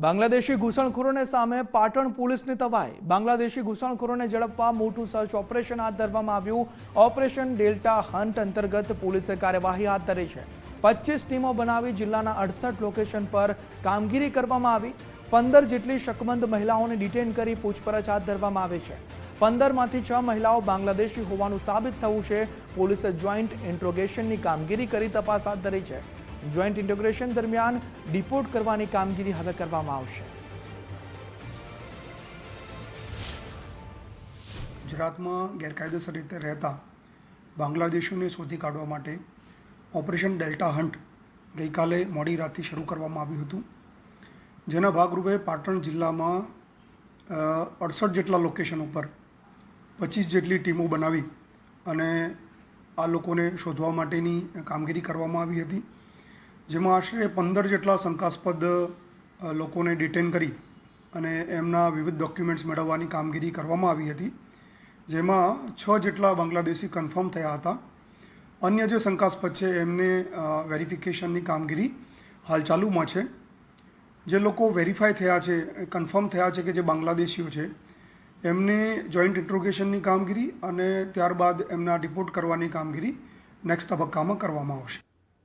બાંગ્લાદેશી ઘૂસણખોરોને સામે પાટણ પોલીસની તવાઈ। બાંગ્લાદેશી ઘૂસણખોરોને ઝડપવા મોટું સર્ચ ઓપરેશન હાથ ધરવામાં આવ્યું। ઓપરેશન ડેલ્ટા હન્ટ અંતર્ગત પોલીસે કાર્યવાહી હાથ ધરી છે। 25 ટીમો બનાવી જિલ્લાના 68 લોકેશન પર કામગીરી કરવામાં આવી। 15 જેટલી શકમંદ મહિલાઓને ડિટેન કરી પૂછપરછ હાથ ધરવામાં આવી છે। 15માંથી 6 મહિલાઓ બાંગ્લાદેશી હોવાનું સાબિત થયું છે। પોલીસે જોઈન્ટ ઇન્ટ્રોગેશનની કામગીરી કરી તપાસ હાથ ધરી છે। જોઈન્ટ ઇન્ટિગ્રેશન દરમિયાન ડિપોર્ટ કરવાની કામગીરી હવે કરવામાં આવશે। ગુજરાતમાં ગેરકાયદેસર રીતે રહેતા બાંગ્લાદેશીઓને શોધી કાઢવા માટે ઓપરેશન ડેલ્ટા હન્ટ ગઈકાલે મોડી રાતથી શરૂ કરવામાં આવ્યું હતું, જેના ભાગરૂપે પાટણ જિલ્લામાં 68 જેટલા લોકેશન ઉપર 25 જેટલી ટીમો બનાવી અને આ લોકોને શોધવા માટેની કામગીરી કરવામાં આવી હતી, જેમાં આશરે 15 જેટલા શંકાસ્પદ લોકોને ડિટેન કરી અને એમના વિવિધ ડોક્યુમેન્ટ્સ મેળવવાની કામગીરી કરવામાં આવી હતી, જેમાં 6 જેટલા બાંગ્લાદેશી કન્ફર્મ થયા હતા। અન્ય જે શંકાસ્પદ છે એમને વેરિફિકેશનની કામગીરી હાલ ચાલુમાં છે। જે લોકો વેરીફાઈ થયા છે, કન્ફર્મ થયા છે કે જે બાંગ્લાદેશીઓ છે, એમને જોઈન્ટ ઇન્ટ્રોગેશનની કામગીરી અને ત્યારબાદ એમના ડિપોર્ટ કરવાની કામગીરી નેક્સ્ટ તબક્કામાં કરવામાં આવશે।